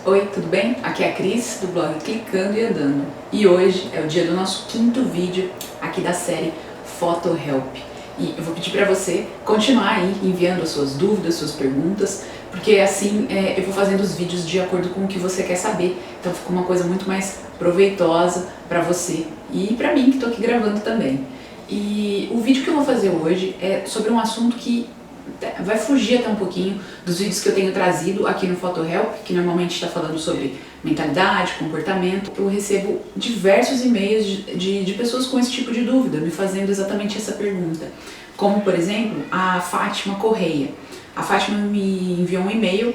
Oi, tudo bem? Aqui é a Cris, do blog Clicando e Andando. E hoje é o dia do nosso quinto vídeo aqui da série Photo Help. E eu vou pedir para você continuar aí enviando as suas dúvidas, suas perguntas, porque assim eu vou fazendo os vídeos de acordo com o que você quer saber. Então fica uma coisa muito mais proveitosa para você e para mim que estou aqui gravando também. E o vídeo que eu vou fazer hoje é sobre um assunto que vai fugir até um pouquinho dos vídeos que eu tenho trazido aqui no Photo Help, que normalmente está falando sobre mentalidade, comportamento. Eu recebo diversos e-mails de pessoas com esse tipo de dúvida, me fazendo exatamente essa pergunta. Como, por exemplo, a Fátima Correia. A Fátima me enviou um e-mail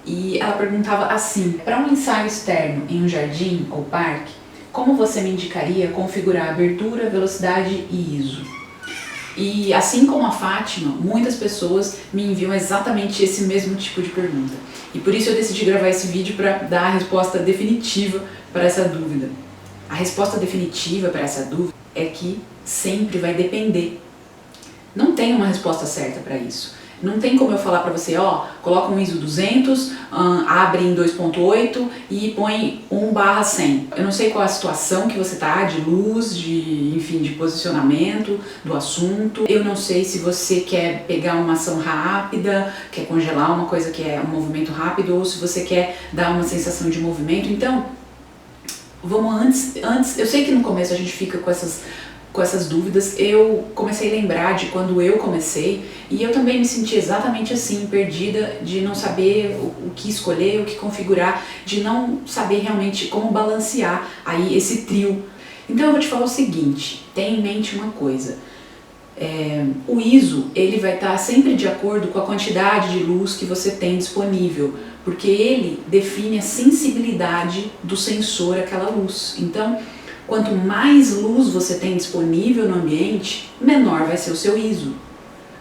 e ela perguntava assim: para um ensaio externo em um jardim ou parque, como você me indicaria configurar abertura, velocidade e ISO? E assim como a Fátima, muitas pessoas me enviam exatamente esse mesmo tipo de pergunta. E por isso eu decidi gravar esse vídeo para dar a resposta definitiva para essa dúvida. A resposta definitiva para essa dúvida é que sempre vai depender. Não tem uma resposta certa para isso. Não tem como eu falar para você, ó, coloca um ISO 200, abre em 2.8 e põe 1/100. Eu não sei qual a situação que você tá, de luz, enfim, de posicionamento do assunto. Eu não sei se você quer pegar uma ação rápida, quer congelar uma coisa que é um movimento rápido, ou se você quer dar uma sensação de movimento. Então, vamos antes, eu sei que no começo a gente fica com essas dúvidas. Eu comecei a lembrar de quando eu comecei e eu também me senti exatamente assim, perdida, de não saber o que escolher, o que configurar, de não saber realmente como balancear aí esse trio. Então eu vou te falar o seguinte, tenha em mente uma coisa, o ISO ele vai estar sempre de acordo com a quantidade de luz que você tem disponível, porque ele define a sensibilidade do sensor àquela luz. Então, quanto mais luz você tem disponível no ambiente, menor vai ser o seu ISO.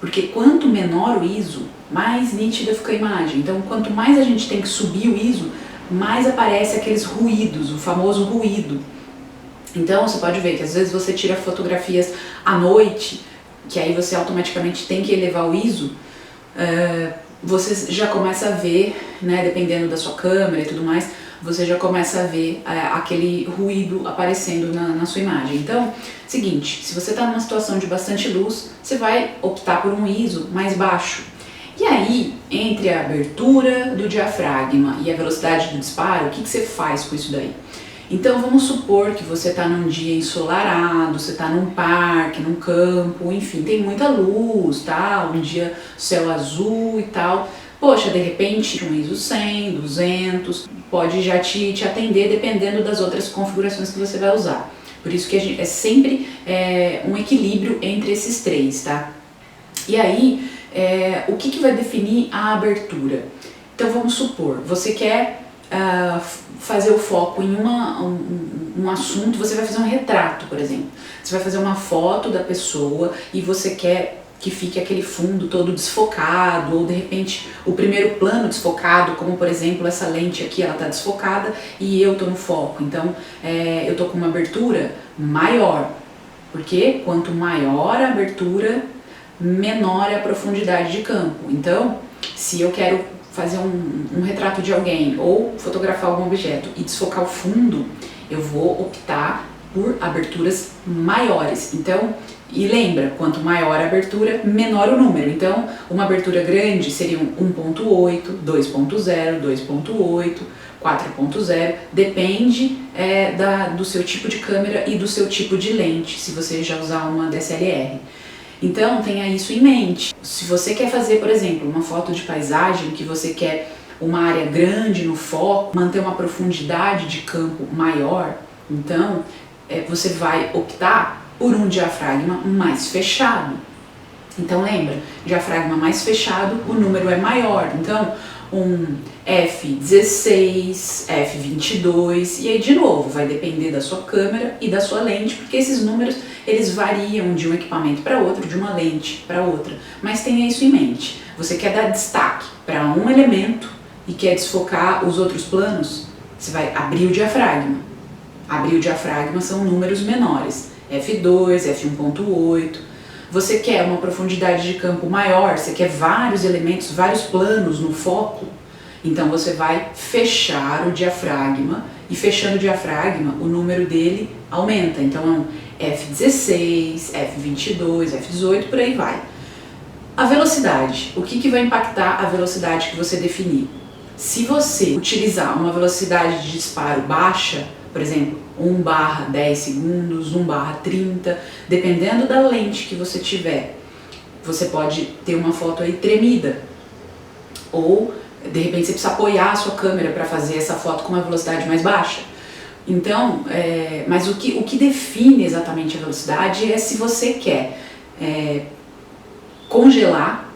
Porque quanto menor o ISO, mais nítida fica a imagem. Então, quanto mais a gente tem que subir o ISO, mais aparece aqueles ruídos, o famoso ruído. Então, você pode ver que às vezes você tira fotografias à noite, que aí você automaticamente tem que elevar o ISO, você já começa a ver, né, dependendo da sua câmera e tudo mais, você já começa a ver aquele ruído aparecendo na sua imagem. Então, seguinte, se você está numa situação de bastante luz, você vai optar por um ISO mais baixo. E aí, entre a abertura do diafragma e a velocidade do disparo, o que você faz com isso daí? Então, vamos supor que você está num dia ensolarado, você está num parque, num campo, enfim, tem muita luz, tá? Um dia céu azul e tal. Poxa, de repente um ISO 100, 200, pode já te atender dependendo das outras configurações que você vai usar. Por isso que é sempre um equilíbrio entre esses três, tá? E aí, o que vai definir a abertura? Então vamos supor, você quer fazer o foco em um assunto, você vai fazer um retrato, por exemplo. Você vai fazer uma foto da pessoa e você quer que fique aquele fundo todo desfocado, ou de repente o primeiro plano desfocado, como por exemplo essa lente aqui, ela está desfocada e eu estou no foco. Então eu estou com uma abertura maior, porque quanto maior a abertura, menor é a profundidade de campo. Então, se eu quero fazer um retrato de alguém ou fotografar algum objeto e desfocar o fundo, eu vou optar por aberturas maiores. Então, e lembra, quanto maior a abertura, menor o número. Então, uma abertura grande seria 1.8, 2.0, 2.8, 4.0, depende do seu tipo de câmera e do seu tipo de lente, se você já usar uma DSLR. Então, tenha isso em mente. Se você quer fazer, por exemplo, uma foto de paisagem, que você quer uma área grande no foco, manter uma profundidade de campo maior, então você vai optar por um diafragma mais fechado. Então lembra, diafragma mais fechado, o número é maior. Então um f16, f22, e aí de novo, vai depender da sua câmera e da sua lente, porque esses números eles variam de um equipamento para outro, de uma lente para outra. Mas tenha isso em mente. Você quer dar destaque para um elemento e quer desfocar os outros planos, você vai abrir o diafragma. Abrir o diafragma são números menores, f2, f1.8. Você quer uma profundidade de campo maior, você quer vários elementos, vários planos no foco, Então você vai fechar o diafragma e fechando o diafragma o número dele aumenta. Então F16, F22, F18, por aí vai. A velocidade, o que vai impactar a velocidade que você definir? Se você utilizar uma velocidade de disparo baixa, por exemplo, 1/10 segundos, 1/30, dependendo da lente que você tiver, você pode ter uma foto aí tremida. Ou, de repente, você precisa apoiar a sua câmera para fazer essa foto com uma velocidade mais baixa. Então, mas o que define exatamente a velocidade é se você quer congelar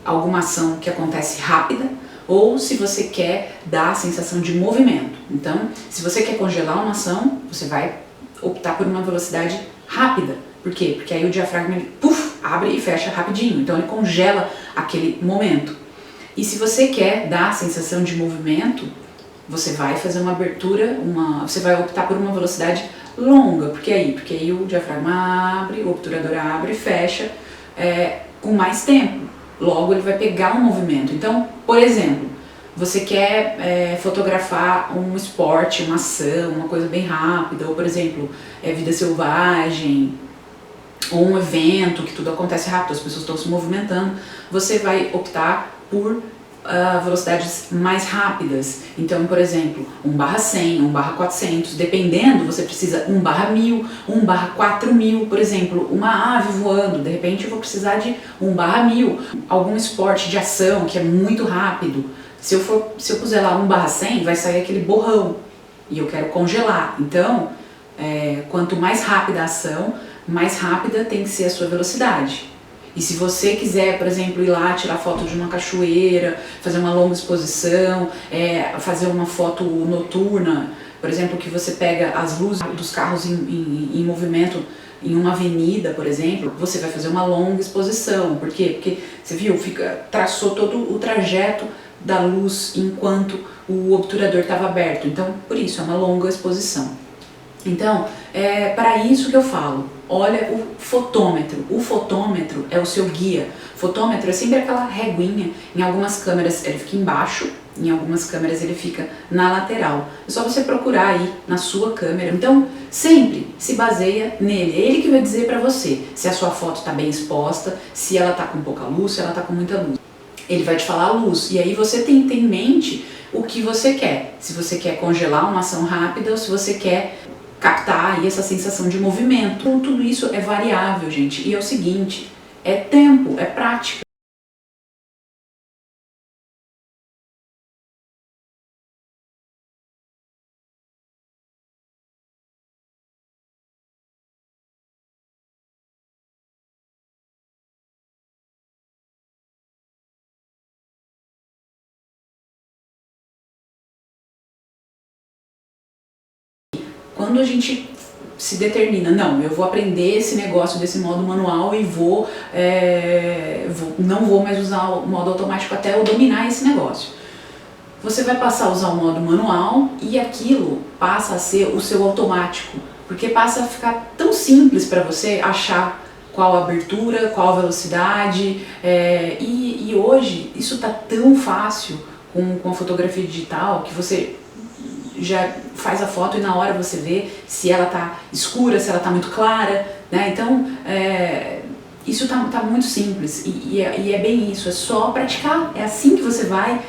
alguma ação que acontece rápida ou se você quer dar a sensação de movimento. Então, se você quer congelar uma ação, você vai optar por uma velocidade rápida. Por quê? Porque aí o diafragma ele, abre e fecha rapidinho, então ele congela aquele momento. E se você quer dar a sensação de movimento, você vai fazer uma abertura, você vai optar por uma velocidade longa. Porque aí o diafragma abre, o obturador abre e fecha com mais tempo. Logo ele vai pegar um movimento. Então, por exemplo, você quer fotografar um esporte, uma ação, uma coisa bem rápida, ou por exemplo, vida selvagem, ou um evento que tudo acontece rápido, as pessoas estão se movimentando, você vai optar por velocidades mais rápidas. Então, por exemplo, 1/100, 1/400, dependendo, você precisa 1/1000, 1/4000, por exemplo, uma ave voando, de repente eu vou precisar de 1/1000. Algum esporte de ação que é muito rápido, se eu puser lá 1/100, vai sair aquele borrão, e eu quero congelar. Então, quanto mais rápida a ação, mais rápida tem que ser a sua velocidade. E se você quiser, por exemplo, ir lá tirar foto de uma cachoeira, fazer uma longa exposição, fazer uma foto noturna, por exemplo, que você pega as luzes dos carros em movimento em uma avenida, por exemplo, você vai fazer uma longa exposição. Por quê? Porque você viu, traçou todo o trajeto da luz enquanto o obturador estava aberto. Então, por isso, é uma longa exposição. Então, para isso que eu falo, olha o fotômetro. O fotômetro é o seu guia. Fotômetro é sempre aquela reguinha. Em algumas câmeras ele fica embaixo, em algumas câmeras ele fica na lateral. É só você procurar aí na sua câmera. Então, sempre se baseia nele. É ele que vai dizer para você se a sua foto está bem exposta, se ela está com pouca luz, se ela está com muita luz. Ele vai te falar a luz. E aí você tem que ter em mente o que você quer. Se você quer congelar uma ação rápida ou se você quer captar aí essa sensação de movimento. Então, tudo isso é variável, gente. E é o seguinte, é tempo, é prática. Quando a gente se determina, não, eu vou aprender esse negócio desse modo manual e não vou mais usar o modo automático até eu dominar esse negócio. Você vai passar a usar o modo manual e aquilo passa a ser o seu automático, porque passa a ficar tão simples para você achar qual a abertura, qual a velocidade, e hoje isso está tão fácil com a fotografia digital que você já faz a foto e na hora você vê se ela tá escura, se ela tá muito clara, né? Então, isso tá muito simples e é bem isso, é só praticar, é assim que você vai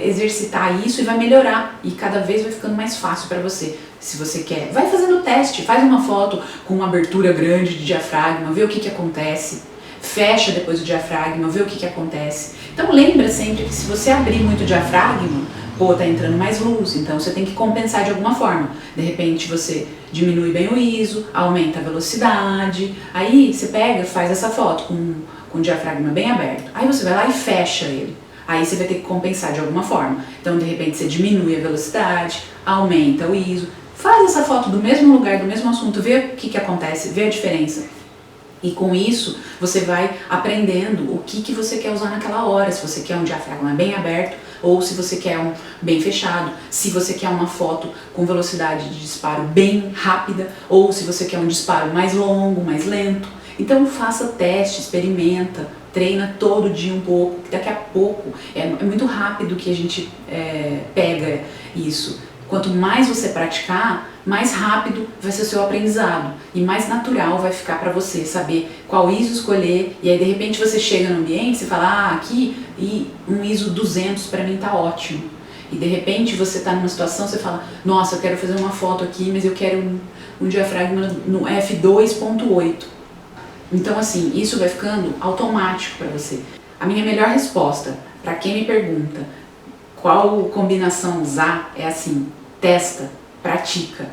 exercitar isso e vai melhorar e cada vez vai ficando mais fácil para você. Se você quer, vai fazendo o teste, faz uma foto com uma abertura grande de diafragma, vê o que acontece, fecha depois o diafragma, vê o que acontece. Então lembra sempre que se você abrir muito o diafragma, tá entrando mais luz, então você tem que compensar de alguma forma. De repente você diminui bem o ISO, aumenta a velocidade, aí você pega, faz essa foto com o diafragma bem aberto, aí você vai lá e fecha ele. Aí você vai ter que compensar de alguma forma. Então de repente você diminui a velocidade, aumenta o ISO, faz essa foto do mesmo lugar, do mesmo assunto, vê o que acontece, vê a diferença. E com isso, você vai aprendendo o que você quer usar naquela hora, se você quer um diafragma bem aberto ou se você quer um bem fechado, se você quer uma foto com velocidade de disparo bem rápida ou se você quer um disparo mais longo, mais lento. Então faça teste, experimenta, treina todo dia um pouco, que daqui a pouco, é muito rápido que a gente pega isso. Quanto mais você praticar, mais rápido vai ser o seu aprendizado e mais natural vai ficar para você saber qual ISO escolher. E aí de repente você chega no ambiente e fala, aqui e um ISO 200 para mim tá ótimo. E de repente você tá numa situação, você fala, nossa, eu quero fazer uma foto aqui, mas eu quero um diafragma no f2.8. Então assim, isso vai ficando automático para você. A minha melhor resposta para quem me pergunta qual combinação usar é assim, testa, pratica,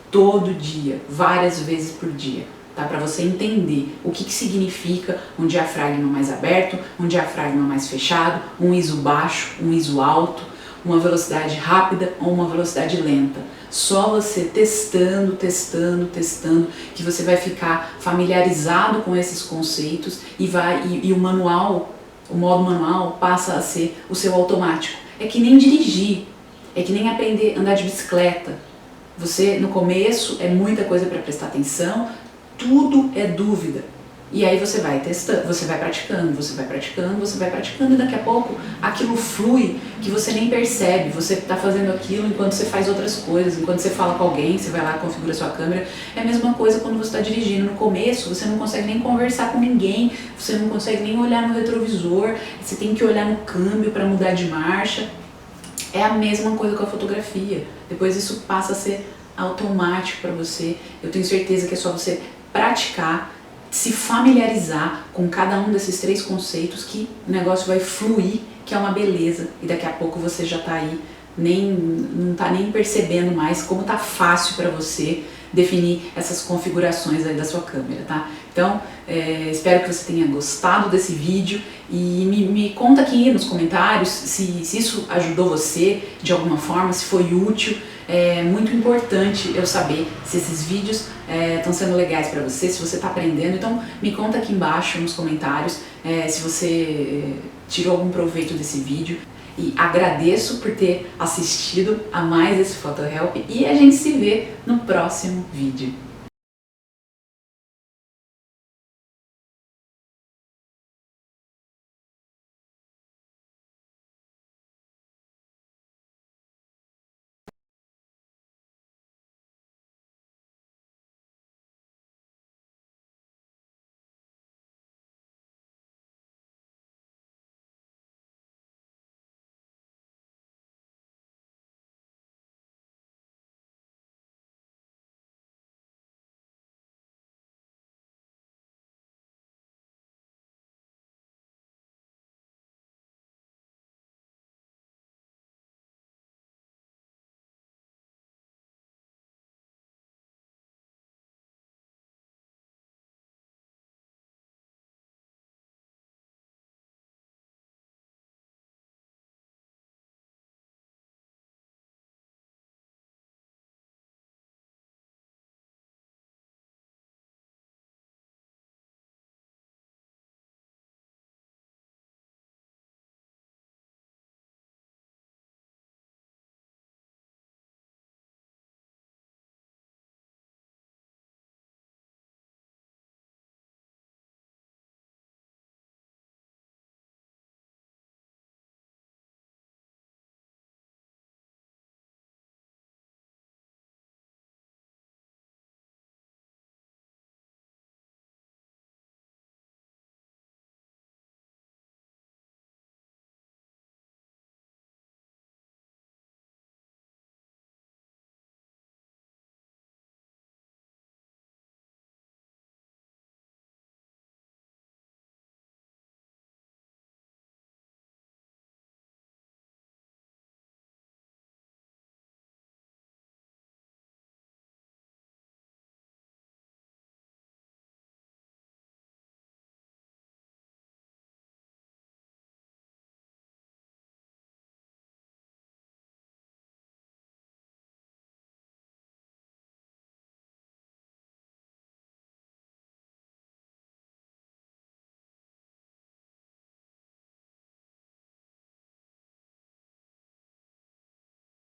todo dia, várias vezes por dia, tá? Para você entender o que significa um diafragma mais aberto, um diafragma mais fechado, um ISO baixo, um ISO alto, uma velocidade rápida ou uma velocidade lenta. Só você testando, que você vai ficar familiarizado com esses conceitos e o manual, o modo manual passa a ser o seu automático. É que nem dirigir, é que nem aprender a andar de bicicleta. Você, no começo, é muita coisa para prestar atenção, tudo é dúvida. E aí você vai testando, você vai praticando, e daqui a pouco aquilo flui que você nem percebe. Você está fazendo aquilo enquanto você faz outras coisas, enquanto você fala com alguém, você vai lá, configura sua câmera. É a mesma coisa quando você está dirigindo. No começo você não consegue nem conversar com ninguém, você não consegue nem olhar no retrovisor, você tem que olhar no câmbio para mudar de marcha. É a mesma coisa com a fotografia. Depois isso passa a ser automático para você. Eu tenho certeza que é só você praticar, se familiarizar com cada um desses 3 conceitos que o negócio vai fluir, que é uma beleza. E daqui a pouco você já tá aí, não tá nem percebendo mais como tá fácil para você definir essas configurações aí da sua câmera, tá? Então, espero que você tenha gostado desse vídeo e me conta aqui nos comentários se isso ajudou você de alguma forma, se foi útil. É muito importante eu saber se esses vídeos estão sendo legais para você, se você está aprendendo. Então me conta aqui embaixo nos comentários se você tirou algum proveito desse vídeo. E agradeço por ter assistido a mais esse Photo Help e a gente se vê no próximo vídeo.